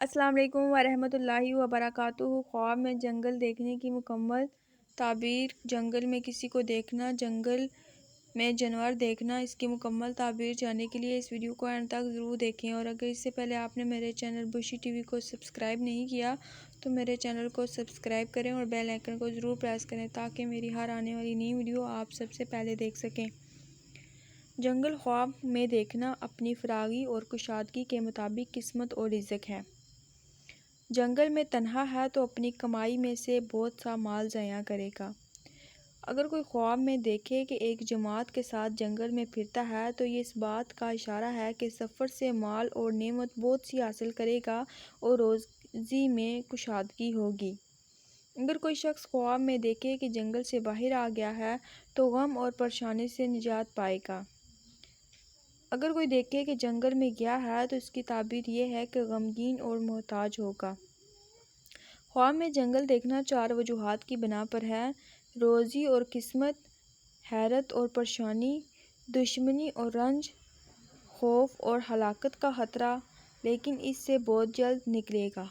السلام علیکم ورحمۃ اللہ وبرکاتہ۔ خواب میں جنگل دیکھنے کی مکمل تعبیر۔ جنگل میں کسی کو دیکھنا، جنگل میں جانور دیکھنا، اس کی مکمل تعبیر جاننے کے لیے اس ویڈیو کو اینڈ تک ضرور دیکھیں، اور اگر اس سے پہلے آپ نے میرے چینل بشی ٹی وی کو سبسکرائب نہیں کیا تو میرے چینل کو سبسکرائب کریں اور بیل آئیکن کو ضرور پریس کریں تاکہ میری ہر آنے والی نئی ویڈیو آپ سب سے پہلے دیکھ سکیں۔ جنگل خواب میں دیکھنا اپنی فراغی اور کشادگی کے مطابق قسمت اور رزق ہے۔ جنگل میں تنہا ہے تو اپنی کمائی میں سے بہت سا مال ضائع کرے گا۔ اگر کوئی خواب میں دیکھے کہ ایک جماعت کے ساتھ جنگل میں پھرتا ہے تو یہ اس بات کا اشارہ ہے کہ سفر سے مال اور نعمت بہت سی حاصل کرے گا اور روزی میں کشادگی ہوگی۔ اگر کوئی شخص خواب میں دیکھے کہ جنگل سے باہر آ گیا ہے تو غم اور پریشانی سے نجات پائے گا۔ اگر کوئی دیکھے کہ جنگل میں گیا ہے تو اس کی تعبیر یہ ہے کہ غمگین اور محتاج ہوگا۔ خواب میں جنگل دیکھنا 4 وجوہات کی بنا پر ہے: روزی اور قسمت، حیرت اور پریشانی، دشمنی اور رنج، خوف اور ہلاکت کا خطرہ، لیکن اس سے بہت جلد نکلے گا۔